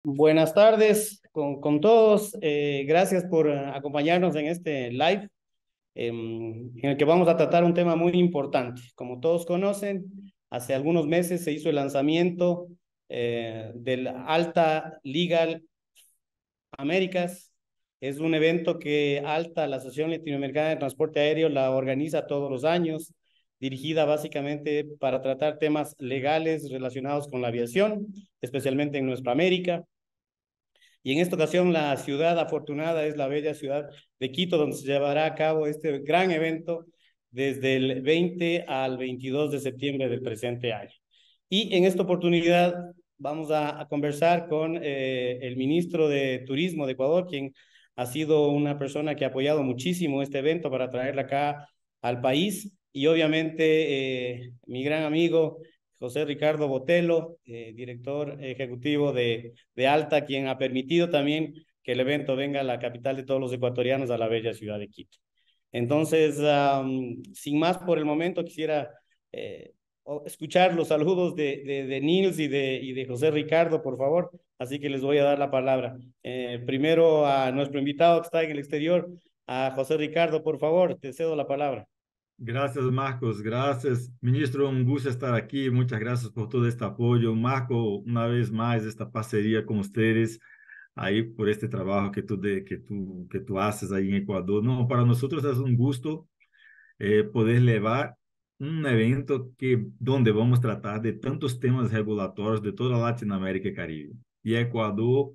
Buenas tardes con todos. Gracias por acompañarnos en este live en el que vamos a tratar un tema muy importante. Como todos conocen, hace algunos meses se hizo el lanzamiento del Alta Legal Américas. Es un evento que ALTA, la Asociación Latinoamericana de Transporte Aéreo, la organiza todos los años, dirigida básicamente para tratar temas legales relacionados con la aviación, especialmente en nuestra América. Y en esta ocasión la ciudad afortunada es la bella ciudad de Quito, donde se llevará a cabo este gran evento desde el 20 al 22 de septiembre del presente año. Y en esta oportunidad vamos a conversar con el ministro de Turismo de Ecuador, quien ha sido una persona que ha apoyado muchísimo este evento para traerla acá al país. Y obviamente mi gran amigo José Ricardo Botelo, director ejecutivo de ALTA, quien ha permitido también que el evento venga a la capital de todos los ecuatorianos, a la bella ciudad de Quito. Entonces, sin más por el momento, quisiera eh, escuchar los saludos de Nils y de José Ricardo, por favor. Así que les voy a dar la palabra. Primero a nuestro invitado que está en el exterior, a José Ricardo, por favor, te cedo la palabra. Gracias, Marcos. Gracias, ministro. Un gusto estar aquí. Muchas gracias por todo este apoyo. Marco, una vez más, esta parcería con ustedes, ahí por este trabajo que tú haces ahí en Ecuador. No, para nosotros es un gusto poder llevar un evento donde vamos a tratar de tantos temas regulatorios de toda Latinoamérica y Caribe. Y Ecuador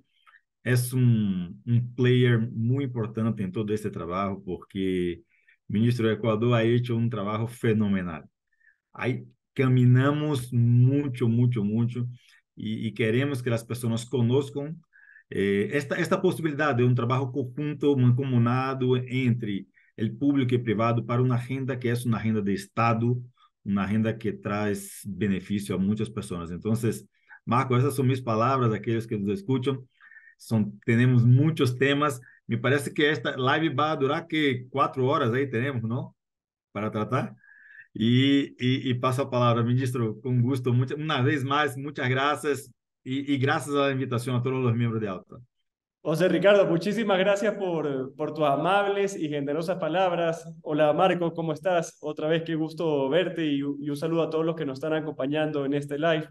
es un player muy importante en todo este trabajo porque o ministro do Ecuador ha hecho un trabajo fenomenal. Ahí caminamos mucho, mucho, mucho y queremos que las personas conozcan esta posibilidad de un trabajo conjunto, mancomunado entre el público y privado para una agenda que es una agenda de Estado, una agenda que trae beneficio a muchas personas. Entonces, Marco, esas son mis palabras, aquellos que nos escuchan. Tenemos muchos temas. Me parece que esta live va a durar que 4 horas ahí tenemos, ¿no? Para tratar. Y paso a palabra, ministro, con gusto. Una vez más, muchas gracias y gracias a la invitación a todos los miembros de ALTA. José Ricardo, muchísimas gracias por tus amables y generosas palabras. Hola Marco, ¿cómo estás? Otra vez qué gusto verte y un saludo a todos los que nos están acompañando en este live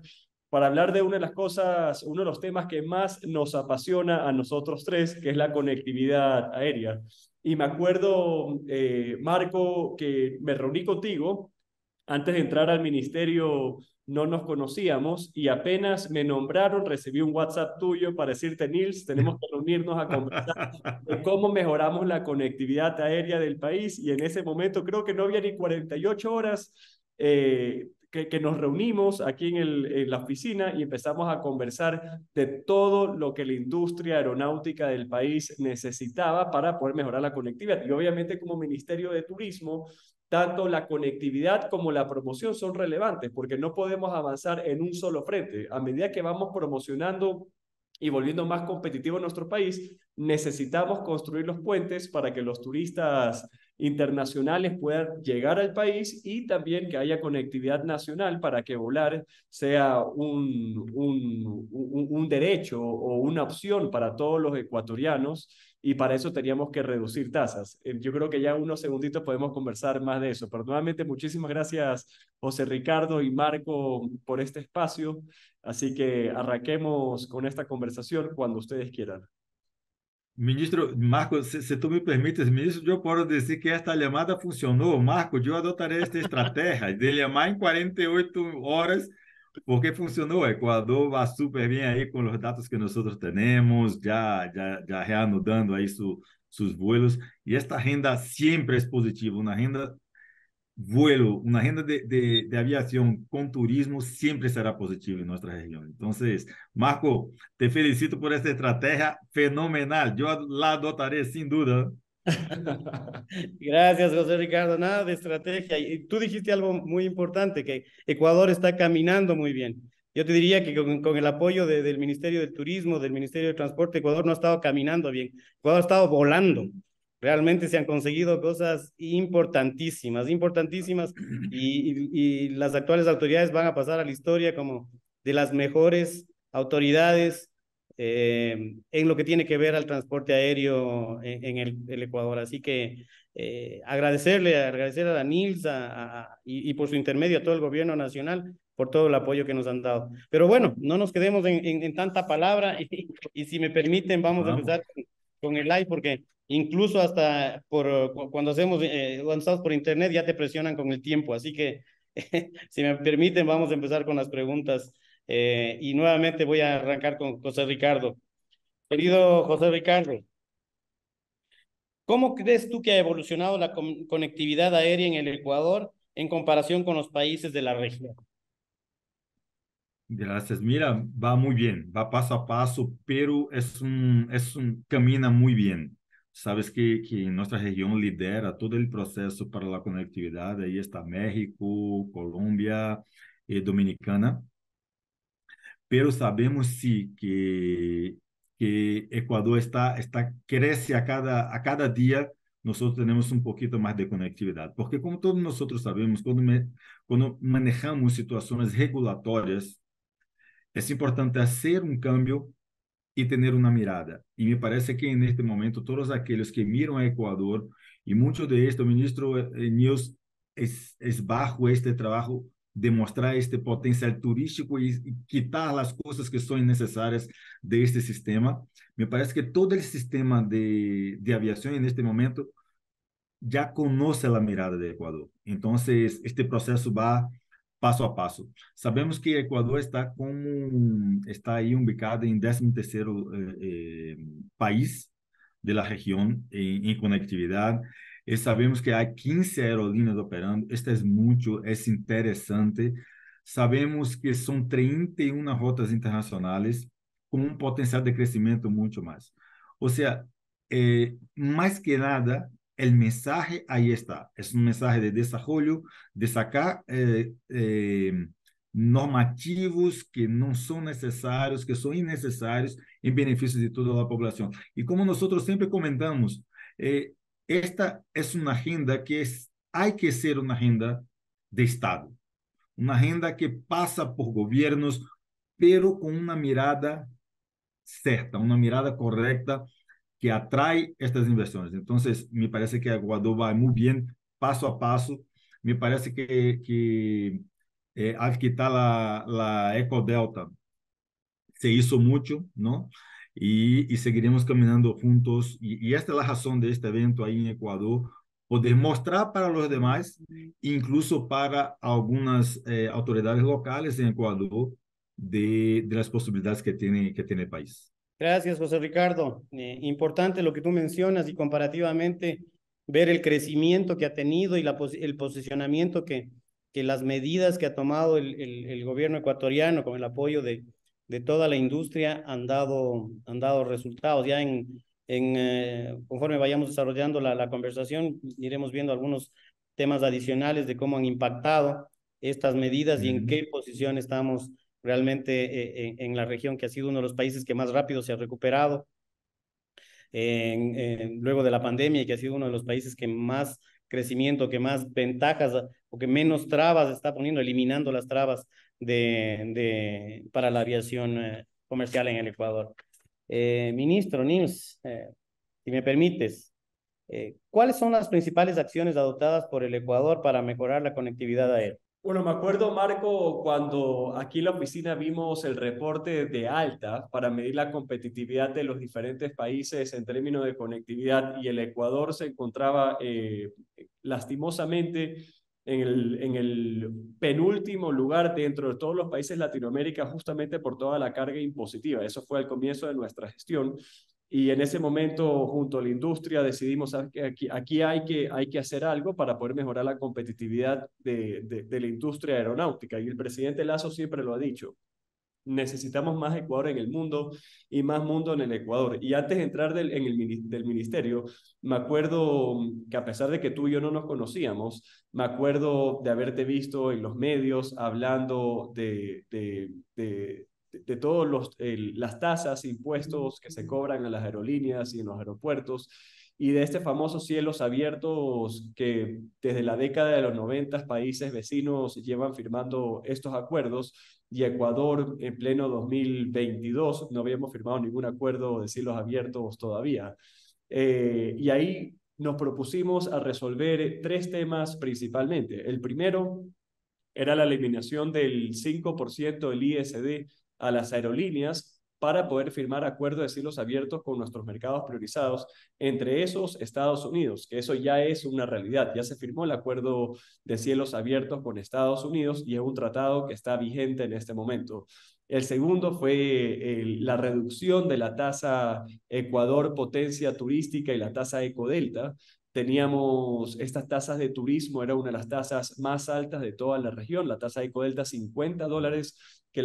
para hablar de una de las cosas, uno de los temas que más nos apasiona a nosotros tres, que es la conectividad aérea. Y me acuerdo, Marco, que me reuní contigo antes de entrar al ministerio. No nos conocíamos y apenas me nombraron, recibí un WhatsApp tuyo para decirte, Nils, tenemos que reunirnos a conversar de cómo mejoramos la conectividad aérea del país. Y en ese momento creo que no había ni 48 horas que nos reunimos aquí en la oficina y empezamos a conversar de todo lo que la industria aeronáutica del país necesitaba para poder mejorar la conectividad. Y obviamente como Ministerio de Turismo, tanto la conectividad como la promoción son relevantes porque no podemos avanzar en un solo frente. A medida que vamos promocionando y volviendo más competitivo nuestro país, necesitamos construir los puentes para que los turistas internacionales puedan llegar al país y también que haya conectividad nacional para que volar sea un derecho o una opción para todos los ecuatorianos, y para eso teníamos que reducir tasas. Yo creo que ya unos segunditos podemos conversar más de eso, pero nuevamente muchísimas gracias José Ricardo y Marco por este espacio, así que arranquemos con esta conversación cuando ustedes quieran. Ministro, Marco, se tú me permites, ministro, yo puedo decir que esta llamada funcionó. Marco, yo adoptaré esta estrategia de llamar en 48 horas porque funcionó. Ecuador va súper bien ahí con los datos que nosotros tenemos, ya reanudando ahí sus vuelos. Y esta agenda siempre es positiva, una agenda vuelo, una agenda de aviación con turismo siempre será positiva en nuestra región. Entonces, Marco, te felicito por esta estrategia fenomenal. Yo la adoptaré sin duda. Gracias, José Ricardo. Nada de estrategia. Y tú dijiste algo muy importante, que Ecuador está caminando muy bien. Yo te diría que con el apoyo del Ministerio del Turismo, del Ministerio de Transporte, Ecuador no ha estado caminando bien. Ecuador ha estado volando. Realmente se han conseguido cosas importantísimas, importantísimas, y las actuales autoridades van a pasar a la historia como de las mejores autoridades en lo que tiene que ver al transporte aéreo en el Ecuador. Así que agradecer a la NILS y por su intermedio a todo el gobierno nacional por todo el apoyo que nos han dado. Pero bueno, no nos quedemos en tanta palabra y si me permiten vamos a Vamos. empezar con el live porque incluso hasta cuando cuando estamos por internet ya te presionan con el tiempo. Así que si me permiten vamos a empezar con las preguntas. Y nuevamente voy a arrancar con José Ricardo. Querido José Ricardo, ¿cómo crees tú que ha evolucionado la conectividad aérea en el Ecuador en comparación con los países de la región? Gracias. Mira, va muy bien, va paso a paso, pero camina muy bien. Sabes que nuestra región lidera todo el proceso para la conectividad. Ahí está México, Colombia, Dominicana. Pero sabemos sí que Ecuador crece a cada día. Nosotros tenemos un poquito más de conectividad, porque como todos nosotros sabemos, cuando manejamos situaciones regulatorias, es importante hacer un cambio y tener una mirada. Y me parece que en este momento todos aquellos que miran a Ecuador, y mucho de esto, ministro News, es bajo este trabajo de mostrar este potencial turístico y quitar las cosas que son innecesarias de este sistema. Me parece que todo el sistema de aviación en este momento ya conoce la mirada de Ecuador. Entonces, este proceso va paso a paso. Sabemos que Ecuador está ahí ubicado en 13º país de la región en conectividad. Sabemos que hay 15 aerolíneas operando. Esto es mucho, es interesante. Sabemos que son 31 rotas internacionales con un potencial de crecimiento mucho más. O sea, más que nada, el mensaje ahí está. Es un mensaje de desarrollo, de sacar normativos que no son necesarios, que son innecesarios en beneficio de toda la población. Y como nosotros siempre comentamos, eh, esta es una agenda hay que ser una agenda de Estado, una agenda que pasa por gobiernos, pero con una mirada certa, una mirada correcta que atrae estas inversiones. Entonces, me parece que Ecuador va muy bien, paso a paso. Me parece que al quitar la Ecodelta se hizo mucho, ¿no? Y seguiremos caminando juntos. Y esta es la razón de este evento ahí en Ecuador, poder mostrar para los demás, incluso para algunas autoridades locales en Ecuador, de las posibilidades que tiene el país. Gracias, José Ricardo. Importante lo que tú mencionas y comparativamente ver el crecimiento que ha tenido y el posicionamiento que las medidas que ha tomado el gobierno ecuatoriano con el apoyo de toda la industria han dado resultados. Ya conforme vayamos desarrollando la conversación, iremos viendo algunos temas adicionales de cómo han impactado estas medidas y en qué posición estamos realmente en la región, que ha sido uno de los países que más rápido se ha recuperado luego de la pandemia y que ha sido uno de los países que más crecimiento, que más ventajas o que menos trabas está poniendo, eliminando las trabas para la aviación comercial en el Ecuador. Ministro Nils, si me permites, ¿cuáles son las principales acciones adoptadas por el Ecuador para mejorar la conectividad aérea? Bueno, me acuerdo, Marco, cuando aquí en la oficina vimos el reporte de ALTA para medir la competitividad de los diferentes países en términos de conectividad y el Ecuador se encontraba lastimosamente en el penúltimo lugar dentro de todos los países de Latinoamérica justamente por toda la carga impositiva. Eso fue al comienzo de nuestra gestión. Y en ese momento, junto a la industria, decidimos ¿sabes qué? Aquí hay que hacer algo para poder mejorar la competitividad de la industria aeronáutica. Y el presidente Lasso siempre lo ha dicho. Necesitamos más Ecuador en el mundo y más mundo en el Ecuador. Y antes de entrar del ministerio, me acuerdo que a pesar de que tú y yo no nos conocíamos, me acuerdo de haberte visto en los medios hablando de todas las tasas, impuestos que se cobran a las aerolíneas y en los aeropuertos. y de este famoso cielos abiertos que desde la década de los 90 países vecinos llevan firmando estos acuerdos, y Ecuador en pleno 2022 no habíamos firmado ningún acuerdo de cielos abiertos todavía. Y ahí nos propusimos a resolver tres temas principalmente. El primero era la eliminación del 5% del ISD a las aerolíneas para poder firmar acuerdos de cielos abiertos con nuestros mercados priorizados, entre esos Estados Unidos, que eso ya es una realidad. Ya se firmó el acuerdo de cielos abiertos con Estados Unidos y es un tratado que está vigente en este momento. El segundo fue la reducción de la tasa Ecuador potencia turística y la tasa Ecodelta. Teníamos estas tasas de turismo, era una de las tasas más altas de toda la región, la tasa de Ecodelta $50, que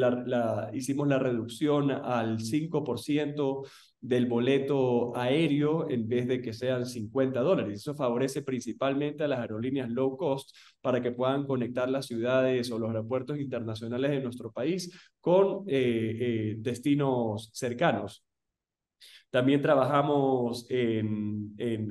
hicimos la reducción al 5% del boleto aéreo en vez de que sean $50. Eso favorece principalmente a las aerolíneas low cost para que puedan conectar las ciudades o los aeropuertos internacionales de nuestro país con destinos cercanos. También trabajamos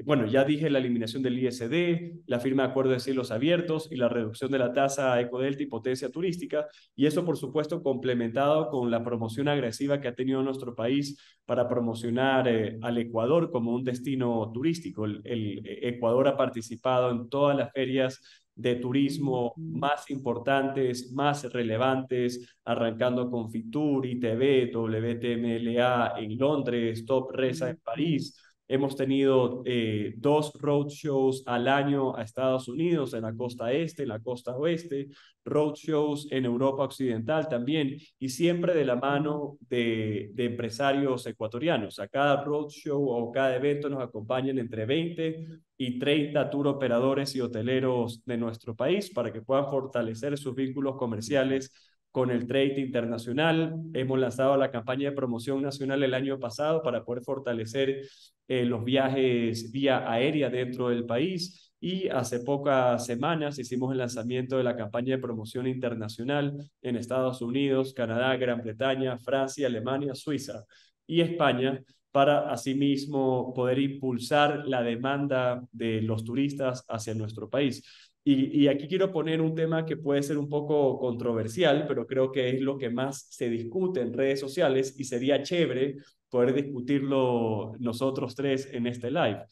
bueno, ya dije la eliminación del ISD, la firma de acuerdos de cielos abiertos y la reducción de la tasa Ecodelta y potencia turística, y eso por supuesto complementado con la promoción agresiva que ha tenido nuestro país para promocionar al Ecuador como un destino turístico. El Ecuador ha participado en todas las ferias de turismo más importantes, más relevantes, arrancando con Fitur, ITB, WTMLA en Londres, Top Resa en París. Hemos tenido 2 roadshows al año a Estados Unidos, en la costa este, en la costa oeste, roadshows en Europa Occidental también, y siempre de la mano de empresarios ecuatorianos. A cada roadshow o cada evento nos acompañan entre 20 y 30 tour operadores y hoteleros de nuestro país para que puedan fortalecer sus vínculos comerciales con el trade internacional. Hemos lanzado la campaña de promoción nacional el año pasado para poder fortalecer los viajes vía aérea dentro del país, y hace pocas semanas hicimos el lanzamiento de la campaña de promoción internacional en Estados Unidos, Canadá, Gran Bretaña, Francia, Alemania, Suiza y España, para asimismo poder impulsar la demanda de los turistas hacia nuestro país. Y aquí quiero poner un tema que puede ser un poco controversial, pero creo que es lo que más se discute en redes sociales y sería chévere poder discutirlo nosotros tres en este live.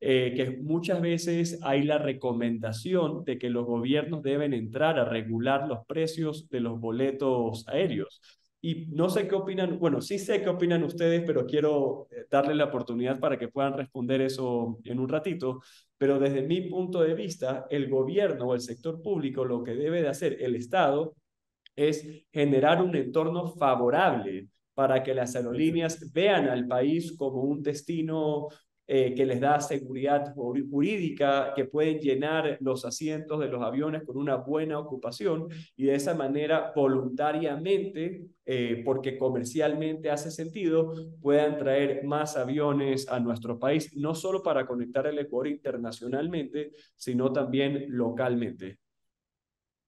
Que muchas veces hay la recomendación de que los gobiernos deben entrar a regular los precios de los boletos aéreos. Y no sé qué opinan, bueno, sí sé qué opinan ustedes, pero quiero darle la oportunidad para que puedan responder eso en un ratito. Pero desde mi punto de vista, el gobierno o el sector público, lo que debe de hacer el Estado es generar un entorno favorable para que las aerolíneas vean al país como un destino que les da seguridad jurídica, que pueden llenar los asientos de los aviones con una buena ocupación, y de esa manera voluntariamente, porque comercialmente hace sentido, puedan traer más aviones a nuestro país, no solo para conectar el Ecuador internacionalmente, sino también localmente.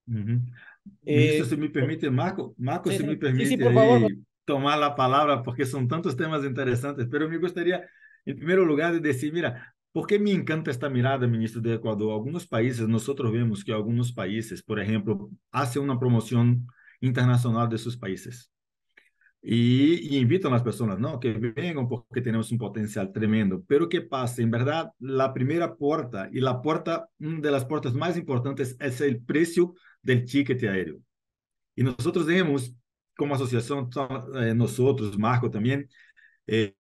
Ministro, se me permite, Marco, Sí, se me sí, sí, permite por favor. ahí tomar la palabra, porque son tantos temas interesantes, pero me gustaría, en primer lugar, de decir, mira, ¿por qué me encanta esta mirada, ministro de Ecuador? Algunos países, nosotros vemos que algunos países, por ejemplo, hacen una promoción internacional de sus países. Y invitan a las personas, ¿no? Que vengan porque tenemos un potencial tremendo. Pero ¿qué pasa? En verdad, la primera puerta y la puerta, una de las puertas más importantes es el precio del ticket aéreo. Y nosotros vemos, como asociación, nosotros, Marco también,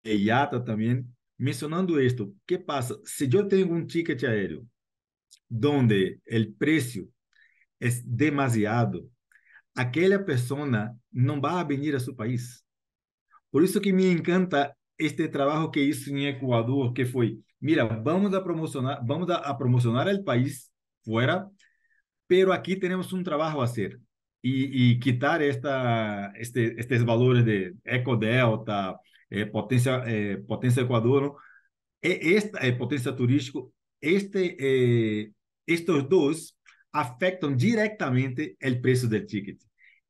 IATA también, mencionando esto. ¿Qué pasa? Si yo tengo un ticket aéreo donde el precio es demasiado, aquella persona no va a venir a su país. Por isso que me encanta este trabalho que hizo em Equador, que foi, mira, vamos a promocionar el país fuera, pero aquí tenemos un trabajo a hacer y quitar estes valores de Ecodelta, potência Equador, ¿no? Esta potência turístico, estos dos afectam diretamente el preço del ticket.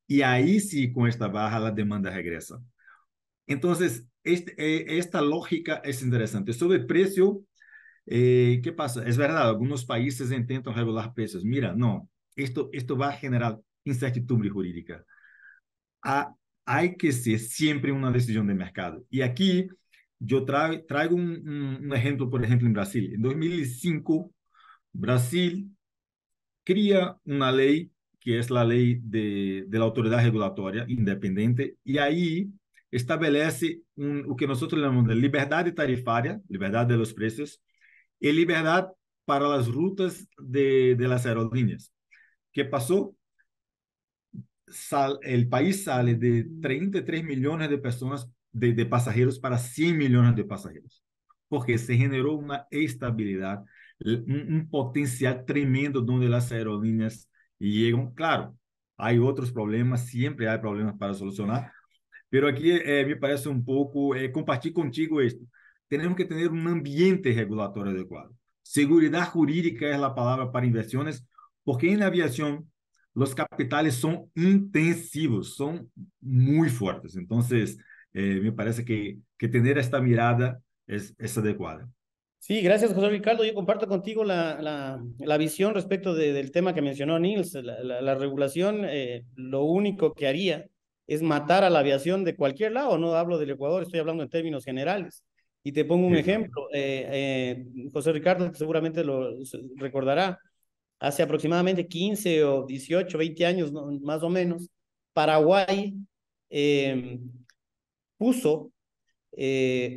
E aí sim, com esta barra, a demanda regressa. Entonces, esta lógica es interesante. Sobre el precio, ¿Qué pasa? Es verdad, algunos países intentan regular precios. Mira, no, esto va a generar incertidumbre jurídica. Ha- Hay que ser siempre una decisión de mercado. Y aquí yo traigo un ejemplo, por ejemplo, en Brasil. En 2005, Brasil cria una ley que es la ley de la autoridad regulatoria independiente y ahí establece o que nosotros llamamos de liberdad tarifaria, liberdad de los precios, y liberdad para las rutas de las aerolíneas. ¿Qué pasó? El país sale de 33 millones de personas, de pasajeros, para 100 millones de pasajeros, porque se generó una estabilidad, un potencial tremendo donde las aerolíneas llegan. Claro, hay otros problemas, siempre hay problemas para solucionar, pero aquí me parece un poco, compartir contigo esto. Tenemos que tener un ambiente regulatorio adecuado. Seguridad jurídica es la palabra para inversiones, porque en la aviación los capitales son intensivos, son muy fuertes. Entonces, me parece que tener esta mirada es adecuada. Sí, gracias, José Ricardo. Yo comparto contigo la visión respecto del tema que mencionó Nils. La regulación, lo único que haría es matar a la aviación de cualquier lado. No hablo del Ecuador, estoy hablando en términos generales. Y te pongo un Exacto. ejemplo. José Ricardo seguramente recordará. Hace aproximadamente 15 o 18, 20 años, ¿no? Más o menos, Paraguay eh, puso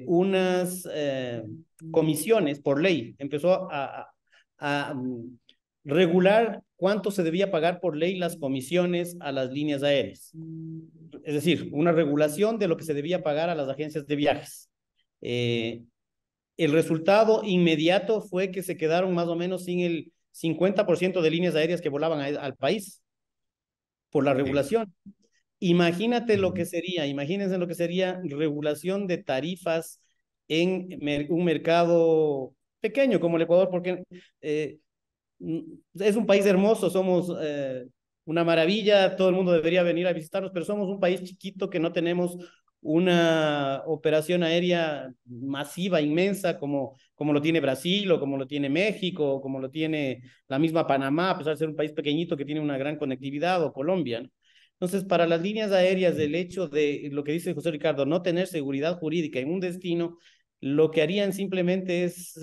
unas comisiones por ley, empezó a regular cuánto se debía pagar por ley las comisiones a las líneas aéreas. Es decir, una regulación de lo que se debía pagar a las agencias de viajes. Eh, el resultado inmediato fue que se quedaron más o menos sin el 50% de líneas aéreas que volaban al país por la Exacto. regulación. Imagínate lo que Ujú. sería, imagínense lo que sería regulación de tarifas en un mercado pequeño como el Ecuador, porque eh, es un país hermoso, somos una maravilla, todo el mundo debería venir a visitarnos, pero somos un país chiquito que no tenemos una operación aérea masiva, inmensa, como lo tiene Brasil o como lo tiene México o como lo tiene la misma Panamá, a pesar de ser un país pequeñito que tiene una gran conectividad, o Colombia, ¿no? Entonces, para las líneas aéreas, del hecho de lo que dice José Ricardo, no tener seguridad jurídica en un destino, lo que harían simplemente es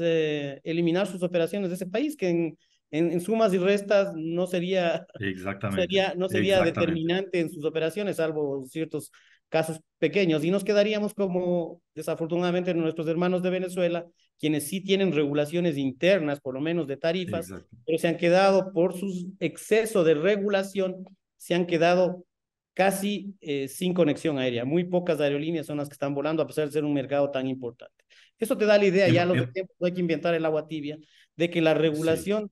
eliminar sus operaciones de ese país, que en sumas y restas Exactamente. no sería Exactamente. determinante en sus operaciones, salvo ciertos casos pequeños. Y nos quedaríamos como, desafortunadamente, nuestros hermanos de Venezuela, quienes sí tienen regulaciones internas, por lo menos de tarifas, Exacto. pero se han quedado por su exceso de regulación, se han quedado casi sin conexión aérea. Muy pocas aerolíneas son las que están volando, a pesar de ser un mercado tan importante. Eso te da la idea, ya Em- los de em- tiempo, no hay que inventar el agua tibia, de que la sí. regulación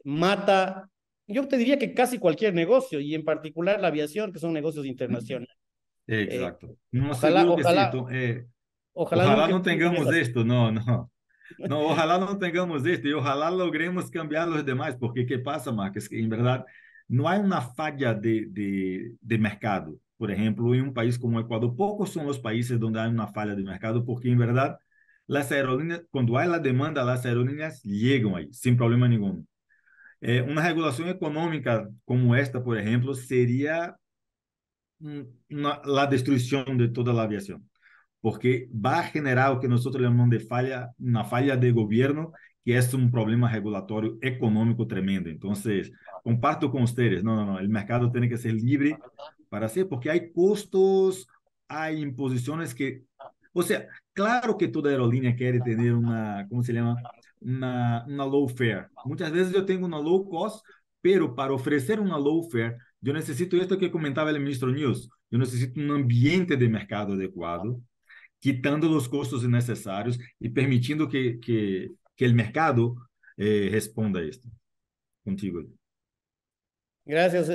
mata, yo te diría que casi cualquier negocio, y en particular la aviación, que son negocios internacionales. Eh, Exacto. No, ojalá, seguro que sí. ojalá, ojalá Ojalá nunca no estemos en tengamos esas. esto, no, no. No, ojalá no tengamos esto y ojalá logremos cambiar los demás, porque ¿qué pasa, Marcos? Que en verdad no hay una falla de mercado. Por ejemplo, en un país como Ecuador, pocos son los países donde hay una falla de mercado, porque en verdad las aerolíneas, cuando hay la demanda, las aerolíneas llegan ahí, sin problema ninguno. Una regulación económica como esta, por ejemplo, sería la destrucción de toda la aviación, porque va a generar lo que nosotros llamamos de falla, una falla de gobierno, que es un problema regulatorio económico tremendo. Entonces, comparto con ustedes, no, no, no, el mercado tiene que ser libre para hacer, porque hay costos, hay imposiciones que, o sea, claro que toda aerolínea quiere tener una, ¿cómo se llama? Una low fare. Muchas veces yo tengo una low cost, pero para ofrecer una low fare, yo necesito esto que comentaba el ministro News, yo necesito un ambiente de mercado adecuado, quitando los costos innecesarios y permitiendo que el mercado responda a esto. Contigo. Gracias,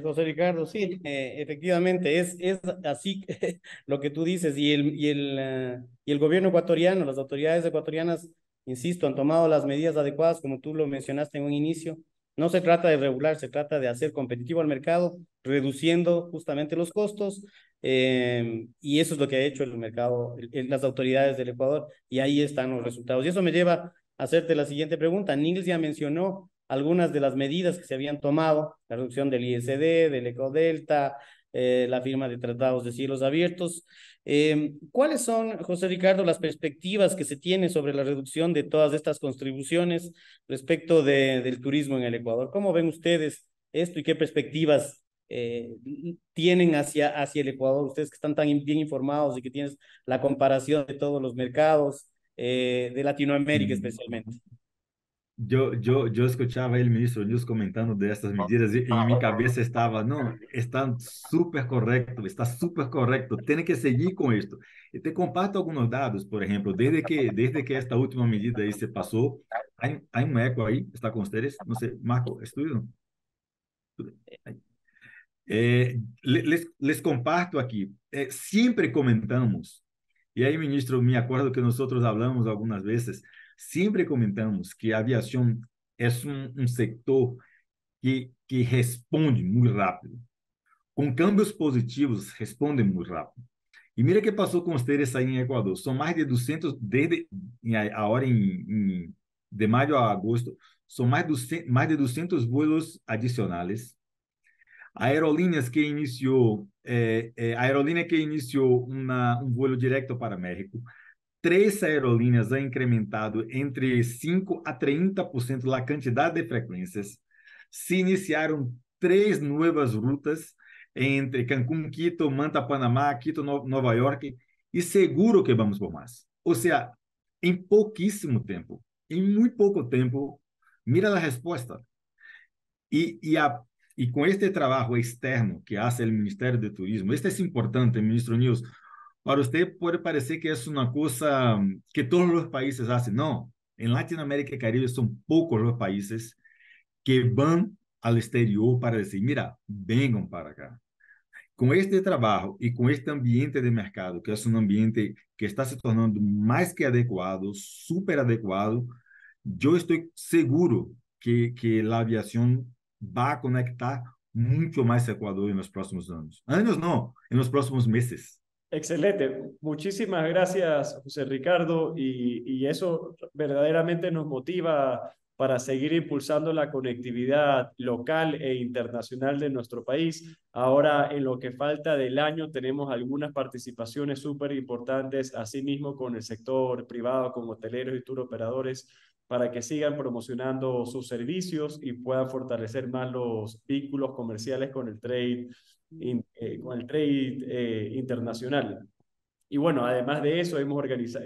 José Ricardo. Sí, efectivamente, es así lo que tú dices. Y el gobierno ecuatoriano, las autoridades ecuatorianas, insisto, han tomado las medidas adecuadas, como tú lo mencionaste en un inicio. No se trata de regular, se trata de hacer competitivo al mercado, reduciendo justamente los costos. Y eso es lo que ha hecho el mercado, las autoridades del Ecuador, y ahí están los resultados. Y eso me lleva hacerte la siguiente pregunta. Nils ya mencionó algunas de las medidas que se habían tomado, la reducción del ISD, del Ecodelta, la firma de tratados de cielos abiertos. ¿Cuáles son, José Ricardo, las perspectivas que se tienen sobre la reducción de todas estas contribuciones respecto del turismo en el Ecuador? ¿Cómo ven ustedes esto y qué perspectivas tienen hacia el Ecuador? Ustedes que están tan bien informados y que tienes la comparación de todos los mercados, de Latinoamérica especialmente. Yo escuchaba el ministro News comentando de estas medidas y en mi cabeza estaba, no, están súper correcto, tiene que seguir con esto. Y te comparto algunos datos, por ejemplo, desde que esta última medida ahí se pasó, hay un eco ahí, ¿está con ustedes? No sé, Marco, ¿estudio? Les comparto aquí, siempre comentamos, y ahí, ministro, me acuerdo que nosotros hablamos algunas veces, siempre comentamos que a aviación es un sector que responde muy rápido. Con cambios positivos, responde muy rápido. Y mira qué pasó con ustedes ahí en Ecuador. Son más de 200, ahora de mayo a agosto, son más de 200 vuelos adicionales. Aerolíneas que inició, aerolínea que inició un vuelo directo para México. Três aerolíneas han incrementado entre 5 a 30% la cantidad de frecuencias. Se iniciaron três nuevas rutas entre Cancún, Quito, Manta, Panamá, Quito, Nova York, y seguro que vamos por más. O sea, en poquísimo tiempo, en muy poco tiempo, mira la respuesta. Y con este trabajo externo que hace el Ministerio de Turismo, este es importante, ministro News, para usted puede parecer que es una cosa que todos los países hacen. No, en Latinoamérica y Caribe son pocos los países que van al exterior para decir, mira, vengan para acá. Con este trabajo y con este ambiente de mercado, que es un ambiente que está se tornando más que adecuado, súper adecuado, yo estoy seguro que la aviación va a conectar mucho más Ecuador en los próximos años. Años no, en los próximos meses. Excelente, muchísimas gracias, José Ricardo, y eso verdaderamente nos motiva para seguir impulsando la conectividad local e internacional de nuestro país. Ahora, en lo que falta del año, tenemos algunas participaciones súper importantes, asimismo con el sector privado, como hoteleros y tour operadores, para que sigan promocionando sus servicios y puedan fortalecer más los vínculos comerciales con el trade internacional. Y bueno, además de eso, hemos organizado,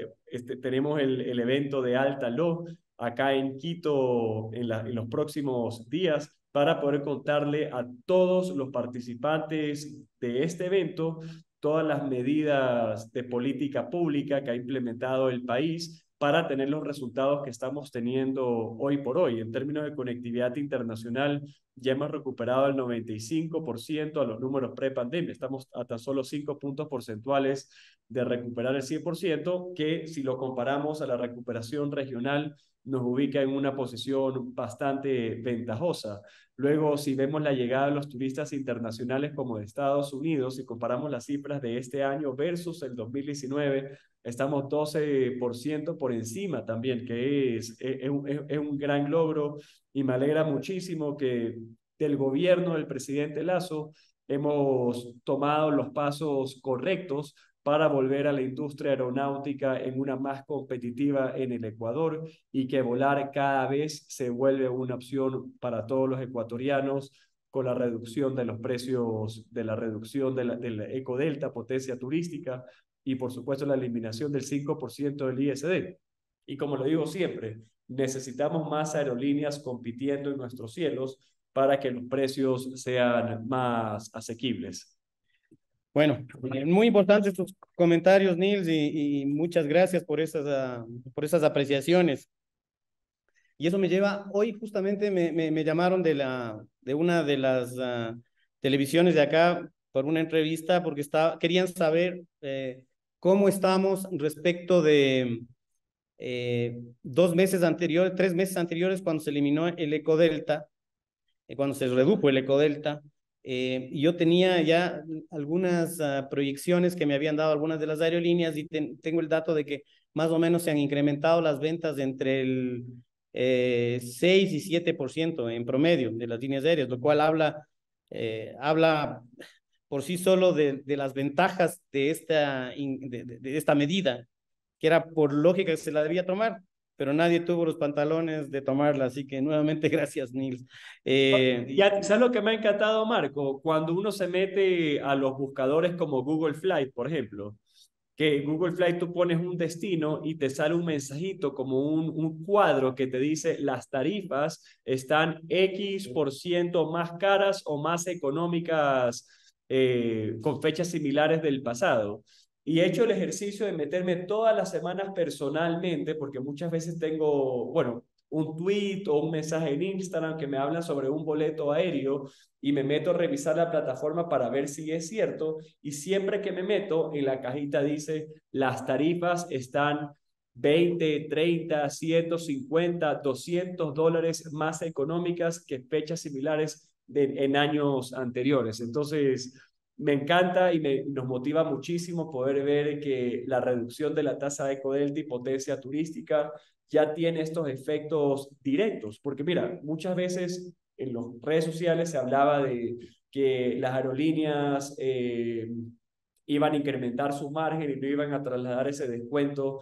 tenemos el evento de Alta Lo acá en Quito en los próximos días para poder contarle a todos los participantes de este evento todas las medidas de política pública que ha implementado el país para tener los resultados que estamos teniendo hoy por hoy. En términos de conectividad internacional, ya hemos recuperado el 95% a los números pre-pandemia. Estamos a tan solo 5 puntos porcentuales de recuperar el 100%, que si lo comparamos a la recuperación regional, nos ubica en una posición bastante ventajosa. Luego, si vemos la llegada de los turistas internacionales como de Estados Unidos y comparamos las cifras de este año versus el 2019, estamos 12% por encima también, que es un gran logro, y me alegra muchísimo que del gobierno del presidente Lazo hemos tomado los pasos correctos para volver a la industria aeronáutica en una más competitiva en el Ecuador, y que volar cada vez se vuelve una opción para todos los ecuatorianos, con la reducción de los precios, de la reducción del Ecodelta, potencia turística, y por supuesto la eliminación del 5% del ISD. Y como lo digo siempre, necesitamos más aerolíneas compitiendo en nuestros cielos para que los precios sean más asequibles. Bueno, muy importantes tus comentarios, Nils, y muchas gracias por esas apreciaciones. Y eso me lleva, hoy justamente me llamaron de una de las televisiones de acá por una entrevista porque querían saber cómo estamos respecto de 2 meses anteriores, 3 meses anteriores, cuando se eliminó el Ecodelta, cuando se redujo el Ecodelta. Y yo tenía ya algunas proyecciones que me habían dado algunas de las aerolíneas, y tengo el dato de que más o menos se han incrementado las ventas entre el 6 y 7% en promedio de las líneas aéreas, lo cual habla por sí solo de las ventajas de esta medida, que era por lógica que se la debía tomar, pero nadie tuvo los pantalones de tomarla, así que nuevamente gracias, Nils. Ya, ¿sabes lo que me ha encantado, Marco? Cuando uno se mete a los buscadores como Google Flight, por ejemplo, que en Google Flight tú pones un destino y te sale un mensajito como un cuadro que te dice las tarifas están X% más caras o más económicas con fechas similares del pasado. Y he hecho el ejercicio de meterme todas las semanas personalmente, porque muchas veces tengo, bueno, un tweet o un mensaje en Instagram que me hablan sobre un boleto aéreo y me meto a revisar la plataforma para ver si es cierto. Y siempre que me meto, en la cajita dice, las tarifas están 20, 30, 150, $200 más económicas que fechas similares en años anteriores. Entonces, me encanta y nos motiva muchísimo poder ver que la reducción de la tasa de Ecodelta y potencia turística ya tiene estos efectos directos, porque mira, muchas veces en las redes sociales se hablaba de que las aerolíneas iban a incrementar su margen y no iban a trasladar ese descuento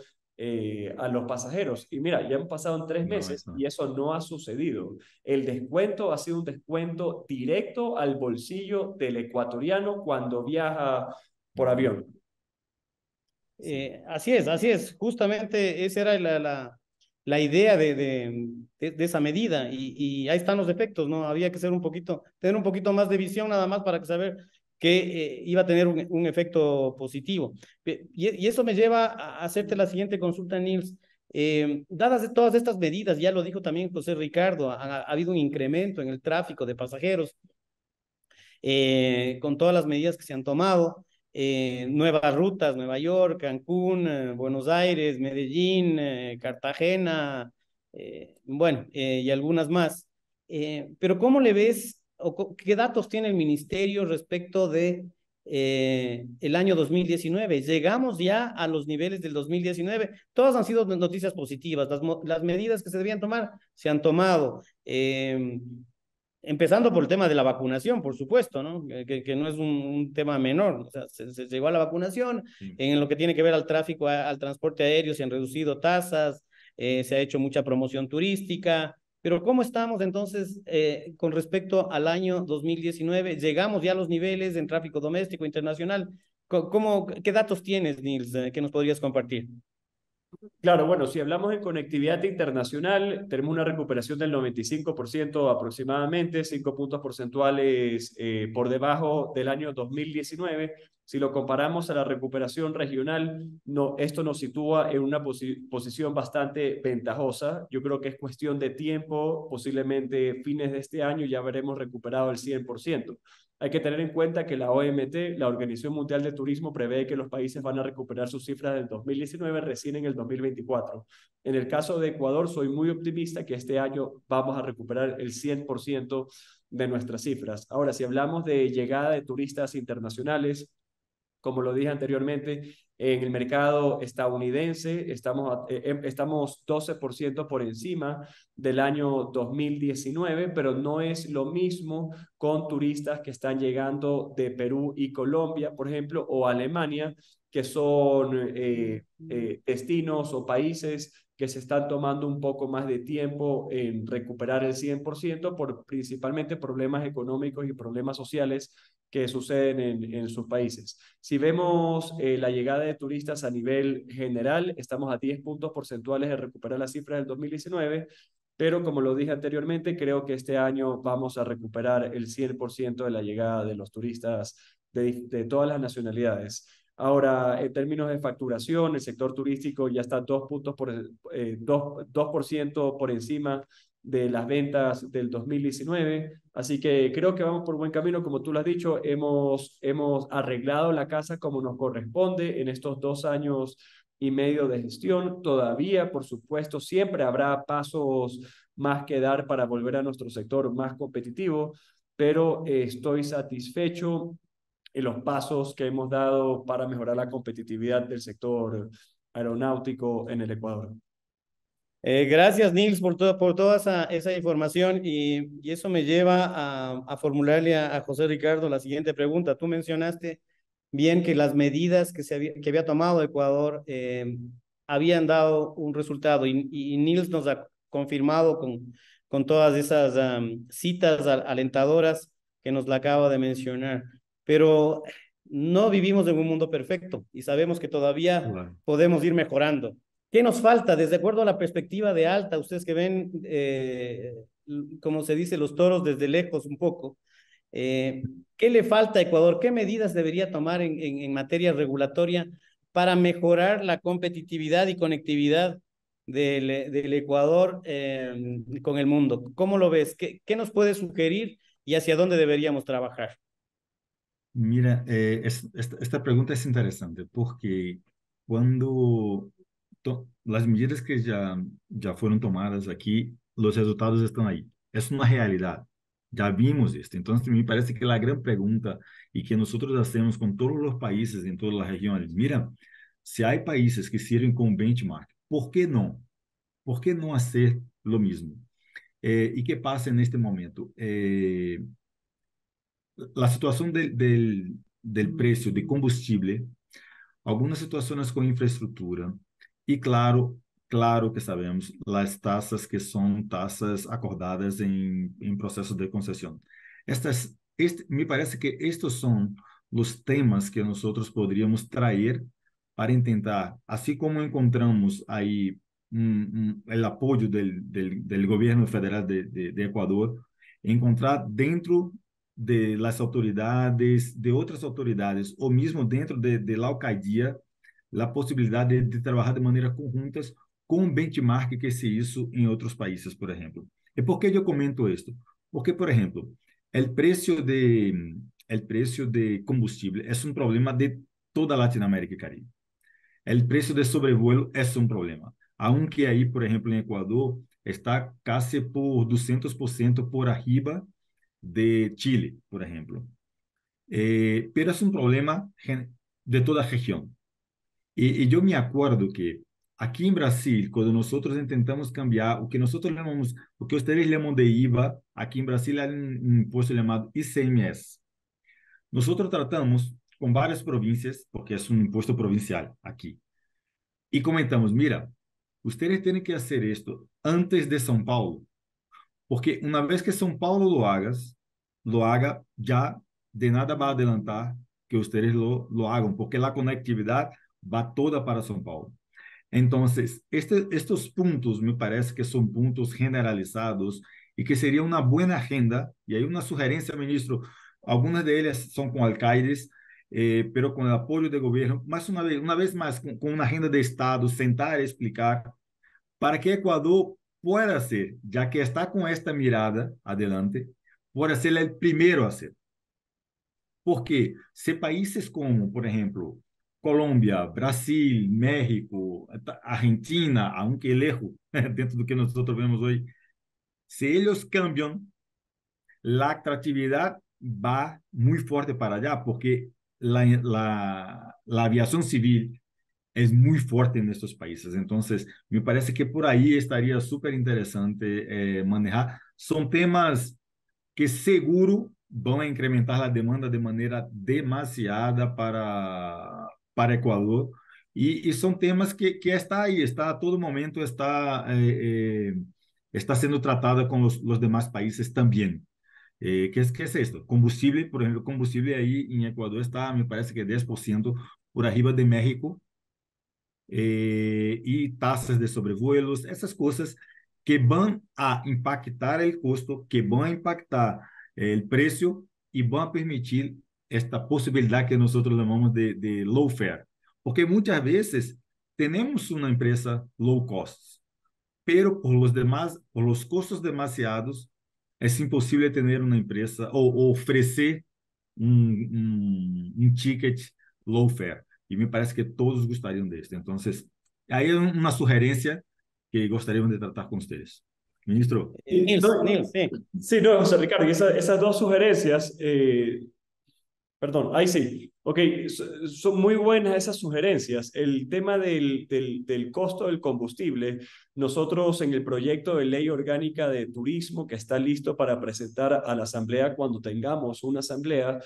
a los pasajeros. Y mira, ya han pasado en 3 meses eso. y eso no ha sucedido. El descuento ha sido un descuento directo al bolsillo del ecuatoriano cuando viaja por avión. Así es, justamente esa era la idea de esa medida y ahí están los efectos, ¿no? Había que tener un poquito más de visión nada más para saber que iba a tener un efecto positivo. Y eso me lleva a hacerte la siguiente consulta, Nils. Dadas de todas estas medidas, ya lo dijo también José Ricardo, ha habido un incremento en el tráfico de pasajeros con todas las medidas que se han tomado, nuevas rutas, Nueva York, Cancún, Buenos Aires, Medellín, Cartagena, bueno, y algunas más. Pero ¿cómo le ves o qué datos tiene el ministerio respecto de el año 2019? Llegamos ya a los niveles del 2019. Todas han sido noticias positivas. Las medidas que se debían tomar se han tomado. Empezando por el tema de la vacunación, por supuesto, ¿no? Que no es un tema menor. O sea, se llegó a la vacunación. Sí. En lo que tiene que ver al tráfico, al transporte aéreo, se han reducido tasas, se ha hecho mucha promoción turística. Pero ¿cómo estamos entonces con respecto al año 2019? ¿Llegamos ya a los niveles en tráfico doméstico internacional? ¿Qué datos tienes, Nils, que nos podrías compartir? Claro, bueno, si hablamos en conectividad internacional, tenemos una recuperación del 95% aproximadamente, 5 puntos porcentuales por debajo del año 2019. Si lo comparamos a la recuperación regional, no, esto nos sitúa en una posición bastante ventajosa. Yo creo que es cuestión de tiempo, posiblemente fines de este año ya veremos recuperado el 100%. Hay que tener en cuenta que la OMT, la Organización Mundial de Turismo, prevé que los países van a recuperar sus cifras del 2019 recién en el 2024. En el caso de Ecuador, soy muy optimista que este año vamos a recuperar el 100% de nuestras cifras. Ahora, si hablamos de llegada de turistas internacionales, como lo dije anteriormente, en el mercado estadounidense estamos 12% por encima del año 2019, pero no es lo mismo con turistas que están llegando de Perú y Colombia, por ejemplo, o Alemania, que son destinos o países que se están tomando un poco más de tiempo en recuperar el 100% por principalmente problemas económicos y problemas sociales que suceden en sus países. Si vemos la llegada de turistas a nivel general, estamos a 10 puntos porcentuales de recuperar las cifras del 2019, pero como lo dije anteriormente, creo que este año vamos a recuperar el 100% de la llegada de los turistas de todas las nacionalidades. Ahora, en términos de facturación, el sector turístico ya está 2% por encima de las ventas del 2019, así que creo que vamos por buen camino, como tú lo has dicho, hemos arreglado la casa como nos corresponde en estos 2 años y medio de gestión. Todavía, por supuesto, siempre habrá pasos más que dar para volver a nuestro sector más competitivo, pero estoy satisfecho en los pasos que hemos dado para mejorar la competitividad del sector aeronáutico en el Ecuador. Gracias, Nils, por toda esa información y eso me lleva a formularle a José Ricardo la siguiente pregunta. Tú mencionaste bien que las medidas que había tomado Ecuador habían dado un resultado y Nils nos ha confirmado con todas esas citas alentadoras que nos la acaba de mencionar. Pero no vivimos en un mundo perfecto y sabemos que todavía Claro. podemos ir mejorando. ¿Qué nos falta desde acuerdo a la perspectiva de Alta? Ustedes que ven, como se dice, los toros desde lejos un poco. ¿Qué le falta a Ecuador? ¿Qué medidas debería tomar en materia regulatoria para mejorar la competitividad y conectividad del Ecuador con el mundo? ¿Cómo lo ves? ¿Qué nos puede sugerir y hacia dónde deberíamos trabajar? Mira, esta pregunta es interesante porque cuando las medidas que ya fueron tomadas aquí, los resultados están ahí. Es una realidad. Ya vimos esto. Entonces, me parece que la gran pregunta y que nosotros hacemos con todos los países en todas las regiones, mira, si hay países que sirven como benchmark, ¿por qué no? ¿Por qué no hacer lo mismo? ¿Y qué pasa en este momento? La situación del precio de combustible, algunas situaciones con infraestructura y claro que sabemos las tasas que son tasas acordadas en procesos de concesión. Me parece que estos son los temas que nosotros podríamos traer para intentar, así como encontramos ahí el apoyo del gobierno federal de Ecuador, encontrar dentro de las autoridades, de otras autoridades, o mismo dentro de la alcaldía, la posibilidad de trabajar de manera conjuntas com um benchmark que se hizo em outros países, por exemplo. E por que eu comento isto? Porque, por exemplo, el precio de combustible é um problema de toda a Latinoamérica e Caribe. O preço de sobrevuelo é um problema. Aunque aí, por exemplo, em Equador, está quase por 200% por arriba de Chile, por ejemplo. Pero es un problema de toda región. Y yo me acuerdo que aquí en Brasil, cuando nosotros intentamos cambiar, o que nosotros llamamos, o que ustedes llaman de IVA, aquí en Brasil hay un impuesto llamado ICMS. Nosotros tratamos con varias provincias, porque es un impuesto provincial aquí, y comentamos, mira, ustedes tienen que hacer esto antes de São Paulo, porque una vez que São Paulo lo haga, ya de nada va a adelantar que ustedes lo hagan, porque la conectividad va toda para São Paulo. Entonces, estos puntos me parece que son puntos generalizados y que sería una buena agenda, y hay una sugerencia, ministro, algunas de ellas son con alcaldes, pero con el apoyo del gobierno, más una vez más, con una agenda de Estado, sentar y explicar para que Ecuador pueda ser, ya que está con esta mirada adelante, pueda ser el primero a hacer. Porque se países como, por ejemplo, Colômbia, Brasil, México, Argentina, aunque lejos, dentro do que nosotros vemos hoy, si ellos cambian, la atractividad va muy fuerte para allá, porque la aviación civil es muy fuerte en estos países. Entonces, me parece que por ahí estaría súper interesante manejar. Son temas que seguro van a incrementar la demanda de manera demasiada para Ecuador. Y son temas que está ahí, está a todo momento, está siendo tratada con los demás países también. ¿Qué es esto? Combustible, por ejemplo, combustible ahí en Ecuador está, me parece que 10% por arriba de México, y tasas de sobrevuelos, essas coisas que vão a impactar o custo, que vão a impactar o preço e vão a permitir esta possibilidade que nós chamamos de low fare. Porque muitas vezes temos uma empresa low cost, pero por los costos demasiados, é impossível ter uma empresa ou oferecer um ticket low fare. Y me parece que todos gustarían de esto. Entonces, ahí hay una sugerencia que gustaríamos de tratar con ustedes. Ministro. Nils, sí. Sí, no, José Ricardo, y esas dos sugerencias, perdón, ahí sí. Ok, son muy buenas esas sugerencias. El tema del costo del combustible, nosotros en el proyecto de ley orgánica de turismo que está listo para presentar a la asamblea cuando tengamos una asamblea,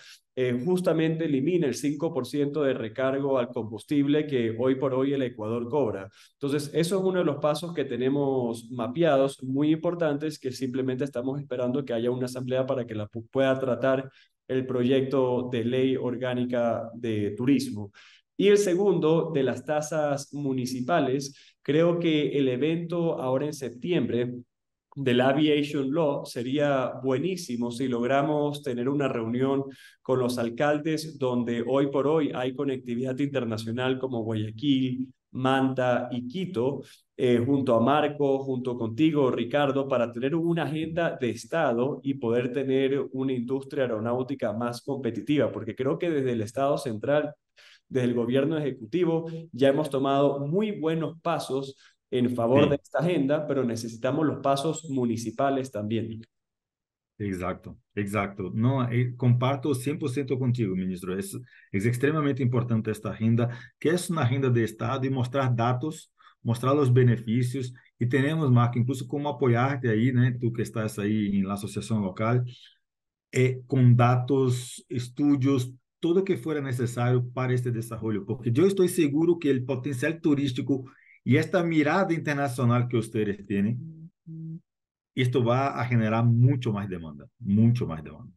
justamente elimina el 5% de recargo al combustible que hoy por hoy el Ecuador cobra. Entonces, eso es uno de los pasos que tenemos mapeados, muy importantes, que simplemente estamos esperando que haya una asamblea para que la pueda tratar el proyecto de ley orgánica de turismo. Y el segundo, de las tasas municipales, creo que el evento ahora en septiembre del Aviation Law sería buenísimo si logramos tener una reunión con los alcaldes donde hoy por hoy hay conectividad internacional como Guayaquil, Manta y Quito, junto a Marco, junto contigo, Ricardo, para tener una agenda de Estado y poder tener una industria aeronáutica más competitiva, porque creo que desde el Estado central, desde el gobierno ejecutivo, ya hemos tomado muy buenos pasos en favor de Sí. esta agenda, pero necesitamos los pasos municipales también. Exacto, exacto. No, comparto 100% contigo, ministro. Es extremadamente importante esta agenda, que es una agenda de Estado y mostrar datos, mostrar los beneficios. Y tenemos, Marco, incluso como apoyarte ahí, ¿no? Tú que estás ahí en la asociación local, con datos, estudios, todo que fuera necesario para este desarrollo, porque yo estoy seguro que el potencial turístico y esta mirada internacional que ustedes tienen, esto va a generar mucho más demanda, mucho más demanda.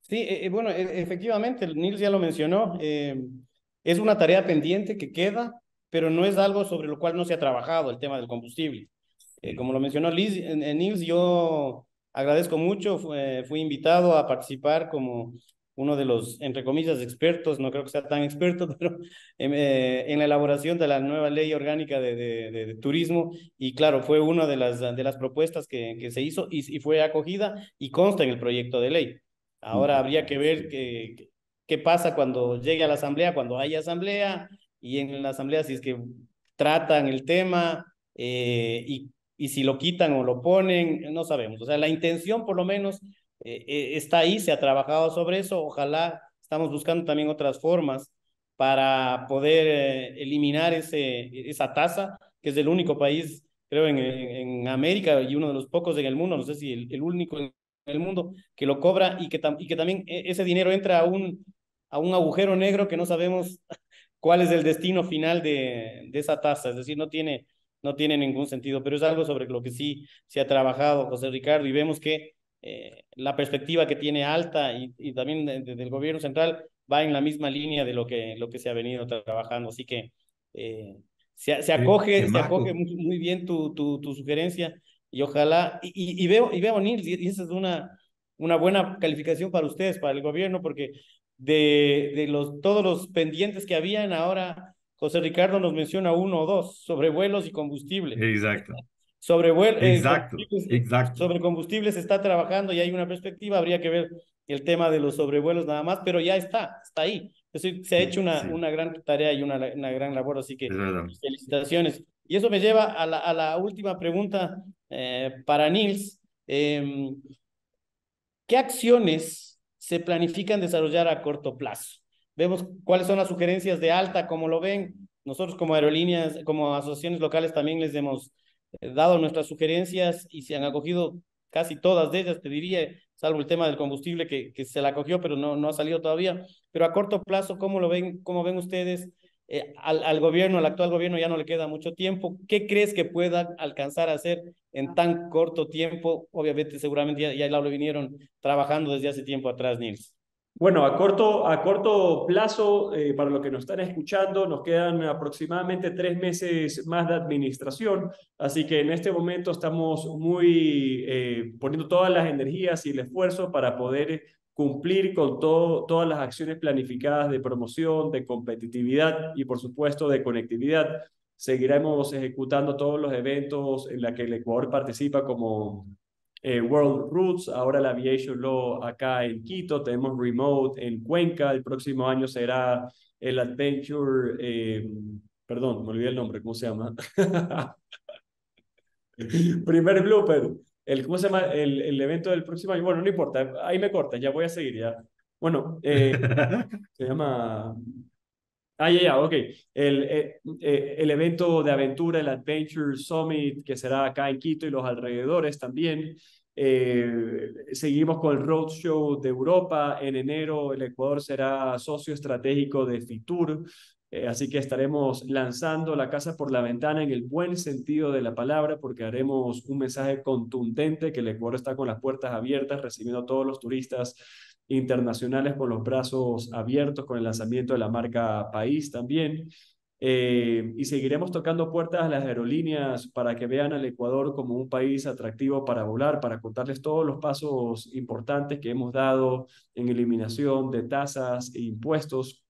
Sí, bueno, efectivamente, el Nils ya lo mencionó, es una tarea pendiente que queda, pero no es algo sobre lo cual no se ha trabajado, el tema del combustible. Sí, Como lo mencionó Nils, yo agradezco mucho, fui invitado a participar como uno de los, entre comillas, expertos, no creo que sea tan experto, pero en la elaboración de la nueva ley orgánica de turismo, y claro, fue una de las propuestas que se hizo y fue acogida y consta en el proyecto de ley. Ahora súper, habría que ver sí. qué pasa cuando llegue a la asamblea, cuando haya asamblea, y en la asamblea si es que tratan el tema y si lo quitan o lo ponen, no sabemos. O sea, la intención por lo menos está ahí, se ha trabajado sobre eso. Ojalá estamos buscando también otras formas para poder eliminar esa tasa, que es el único país, creo, en América y uno de los pocos en el mundo, no sé si el único en el mundo que lo cobra y que también ese dinero entra a un agujero negro que no sabemos cuál es el destino final de esa tasa, es decir, no tiene ningún sentido, pero es algo sobre lo que sí se ha trabajado, José Ricardo, y vemos que la perspectiva que tiene Alta y también del gobierno central va en la misma línea de lo que se ha venido trabajando, así que se acoge Marco, muy bien tu sugerencia y ojalá, y veo, Nils, y esa es una buena calificación para ustedes, para el gobierno, porque todos los pendientes que habían, ahora José Ricardo nos menciona uno o dos, sobre vuelos y combustible. exacto, exacto, exacto. Sobre combustible se está trabajando y hay una perspectiva, habría que ver el tema de los sobrevuelos nada más, pero ya está ahí. Es decir, se ha hecho Sí, sí, una gran tarea y una gran labor, así es que verdad. felicitaciones. Y eso me lleva a la última pregunta para Nils. ¿Qué acciones se planifican desarrollar a corto plazo? Vemos cuáles son las sugerencias de Alta, cómo lo ven. Nosotros como aerolíneas, como asociaciones locales también les hemos dado nuestras sugerencias y se han acogido casi todas de ellas, te diría, salvo el tema del combustible que se la acogió, pero no ha salido todavía. Pero a corto plazo, ¿cómo lo ven? ¿Cómo ven ustedes? Al gobierno, al actual gobierno ya no le queda mucho tiempo. ¿Qué crees que pueda alcanzar a hacer en tan corto tiempo? Obviamente, seguramente ya lo vinieron trabajando desde hace tiempo atrás, Nils. Bueno, a corto plazo, para los que nos están escuchando, nos quedan aproximadamente 3 meses más de administración, así que en este momento estamos muy poniendo todas las energías y el esfuerzo para poder cumplir con todas las acciones planificadas de promoción, de competitividad y por supuesto de conectividad. Seguiremos ejecutando todos los eventos en los que el Ecuador participa como World Roots, ahora la Aviation Law acá en Quito, tenemos Remote en Cuenca, el próximo año será el Adventure, perdón, me olvidé el nombre, ¿cómo se llama? Primer blooper, ¿cómo se llama? El evento del próximo año, bueno, no importa, ahí me corta, ya voy a seguir ya. Bueno, se llama... Ah, ya, ya, ok. El evento de aventura, el Adventure Summit, que será acá en Quito y los alrededores también. Seguimos con el Roadshow de Europa. En enero el Ecuador será socio estratégico de Fitur. Así que estaremos lanzando la casa por la ventana en el buen sentido de la palabra, porque haremos un mensaje contundente que el Ecuador está con las puertas abiertas, recibiendo a todos los turistas internacionales con los brazos abiertos, con el lanzamiento de la marca País también. Y seguiremos tocando puertas a las aerolíneas para que vean al Ecuador como un país atractivo para volar, para contarles todos los pasos importantes que hemos dado en eliminación de tasas e impuestos.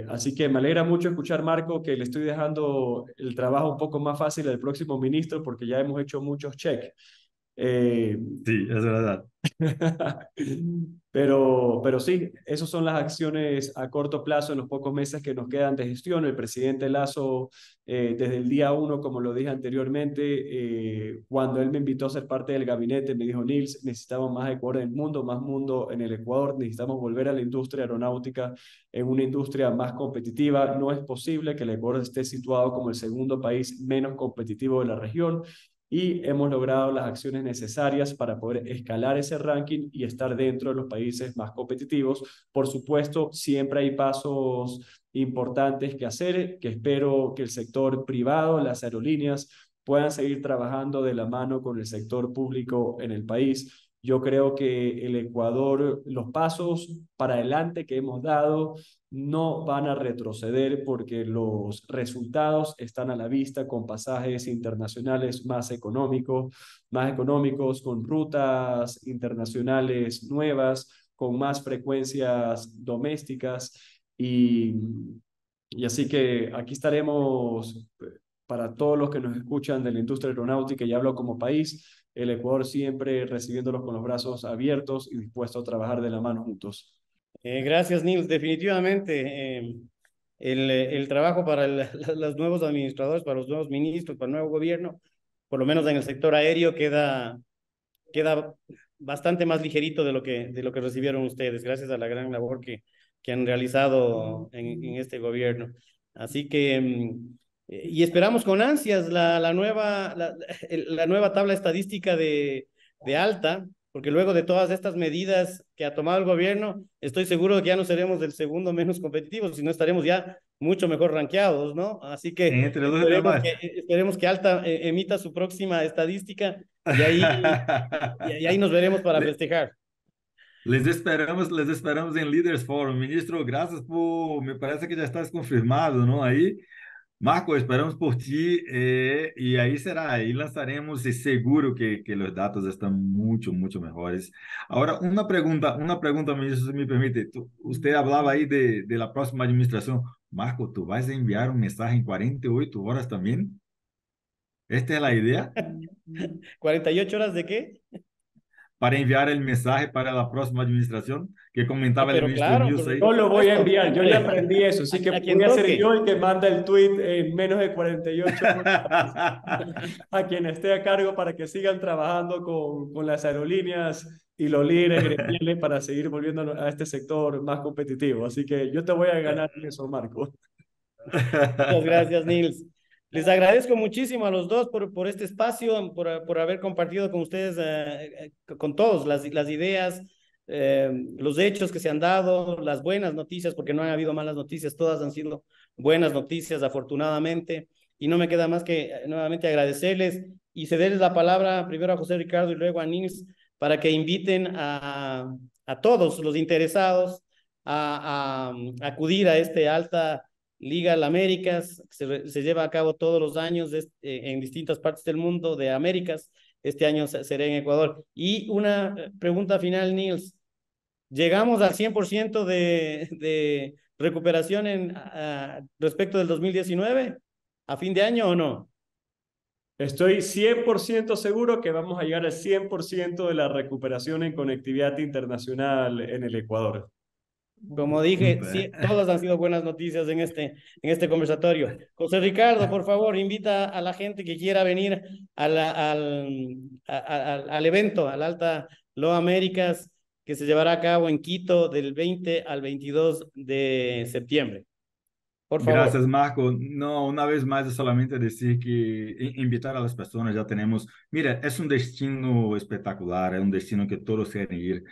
Así que me alegra mucho escuchar, Marco, que le estoy dejando el trabajo un poco más fácil al próximo ministro porque ya hemos hecho muchos check. Eh, Sí, es verdad. pero sí, esas son las acciones a corto plazo en los pocos meses que nos quedan de gestión. El presidente Lazo, desde el día uno, como lo dije anteriormente, cuando él me invitó a ser parte del gabinete, me dijo: Nils, necesitamos más Ecuador en el mundo, más mundo en el Ecuador, necesitamos volver a la industria aeronáutica en una industria más competitiva. No es posible que el Ecuador esté situado como el segundo país menos competitivo de la región, y hemos logrado las acciones necesarias para poder escalar ese ranking y estar dentro de los países más competitivos. Por supuesto, siempre hay pasos importantes que hacer, que espero que el sector privado, las aerolíneas, puedan seguir trabajando de la mano con el sector público en el país. Yo creo que el Ecuador, los pasos para adelante que hemos dado no van a retroceder porque los resultados están a la vista, con pasajes internacionales más económicos, con rutas internacionales nuevas, con más frecuencias domésticas, y, y así que aquí estaremos para todos los que nos escuchan de la industria aeronáutica, y hablo como país. El Ecuador siempre recibiéndolos con los brazos abiertos y dispuesto a trabajar de la mano juntos. Gracias, Nils. Definitivamente, el trabajo para los nuevos administradores, para los nuevos ministros, para el nuevo gobierno, por lo menos en el sector aéreo, queda bastante más ligerito de lo que recibieron ustedes, gracias a la gran labor que han realizado en este gobierno. Así que, y esperamos con ansias la nueva tabla estadística de alta, porque luego de todas estas medidas que ha tomado el gobierno, estoy seguro de que ya no seremos el segundo menos competitivo, sino estaremos ya mucho mejor rankeados, ¿no? Así que Entre los demás. esperemos que Alta emita su próxima estadística y ahí nos veremos para festejar. Les esperamos en Leaders Forum. Ministro, gracias por, me parece que ya estás confirmado, ¿no? Ahí, Marco, esperamos por ti y ahí será, ahí lanzaremos y seguro que los datos están mucho, mucho mejores. Ahora, una pregunta, ministro, si me permite. Usted hablaba ahí de la próxima administración. Marco, ¿tú vas a enviar un mensaje en 48 horas también? ¿Esta es la idea? ¿48 horas de qué? Para enviar el mensaje para la próxima administración que Ah, comentaba el pero ministro claro, News por ahí. Yo lo voy a supuesto, enviar, yo ya siempre. aprendí eso, así que A voy quien a ser yo toque. el que manda el tweet en menos de 48 horas a quien esté a cargo para que sigan trabajando con las aerolíneas y los líderes gremiales para seguir volviendo a este sector más competitivo. Así que yo te voy a ganar en eso, Marco. Muchas gracias, Nils. Les agradezco muchísimo a los dos por este espacio, por haber compartido con ustedes, con todos, las ideas, los hechos que se han dado, las buenas noticias, porque no han habido malas noticias, todas han sido buenas noticias, afortunadamente. Y no me queda más que nuevamente agradecerles y cederles la palabra primero a José Ricardo y luego a Nils para que inviten a todos los interesados a acudir a este Alta Liga Américas, se lleva a cabo todos los años en distintas partes del mundo de Américas. Este año será en Ecuador. Y una pregunta final, Nils. ¿Llegamos al 100% de recuperación respecto del 2019 a fin de año o no? Estoy 100% seguro que vamos a llegar al 100% de la recuperación en conectividad internacional en el Ecuador. Como dije, sí, todas han sido buenas noticias en este conversatorio. José Ricardo, por favor, invita a la gente que quiera venir al evento, al Alta Lo Américas, que se llevará a cabo en Quito del 20 al 22 de septiembre. Por favor. Gracias, Marco. No, una vez más es solamente decir que invitar a las personas, ya tenemos, mira, es un destino espectacular, es un destino que todos quieren ir,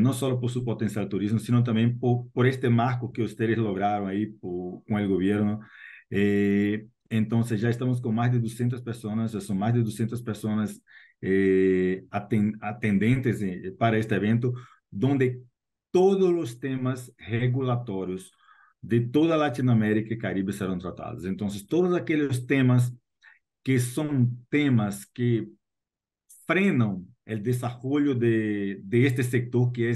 no solo por su potencial turismo, sino también por este marco que ustedes lograron ahí con el gobierno. Entonces ya estamos con más de 200 personas, ya son más de 200 personas atendentes para este evento, donde todos los temas regulatorios de toda Latinoamérica y Caribe serán tratados. Entonces, todos aquellos temas que son temas que frenan el desarrollo de este sector que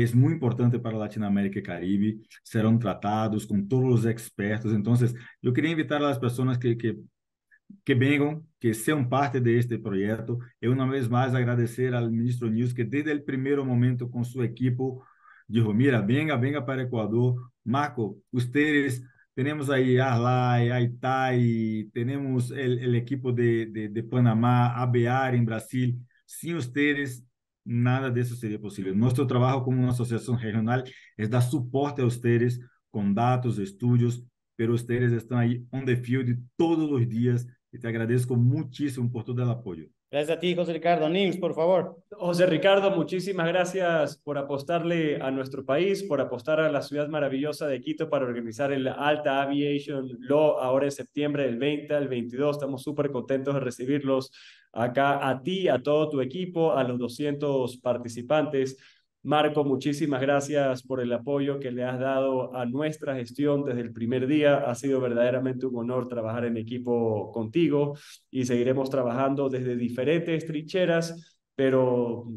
es muy importante para Latinoamérica y Caribe, serán tratados con todos los expertos. Entonces, yo quería invitar a las personas que vengan, que sean parte de este proyecto. Y una vez más agradecer al ministro News que desde el primer momento con su equipo dijo, mira, venga para Ecuador. Marco, ustedes, tenemos ahí a Arlay, a Itai, tenemos el equipo de Panamá, ABAR en Brasil. Sin ustedes, nada de eso sería posible. Nuestro trabajo como una asociación regional es dar soporte a ustedes con datos, estudios, pero ustedes están ahí on the field todos los días y te agradezco muchísimo por todo el apoyo. Gracias a ti, José Ricardo. Nils, por favor. José Ricardo, muchísimas gracias por apostarle a nuestro país, por apostar a la ciudad maravillosa de Quito para organizar el Alta Aviation Law ahora en septiembre del 20 al 22. Estamos súper contentos de recibirlos acá, a ti, a todo tu equipo, a los 200 participantes. Marco, muchísimas gracias por el apoyo que le has dado a nuestra gestión desde el primer día. Ha sido verdaderamente un honor trabajar en equipo contigo y seguiremos trabajando desde diferentes trincheras, pero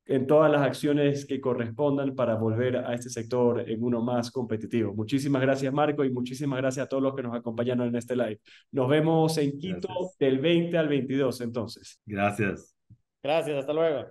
en todas las acciones que correspondan para volver a este sector en uno más competitivo. Muchísimas gracias, Marco, y muchísimas gracias a todos los que nos acompañaron en este live. Nos vemos en Quito Gracias. del 20 al 22, entonces. Gracias. Gracias, hasta luego.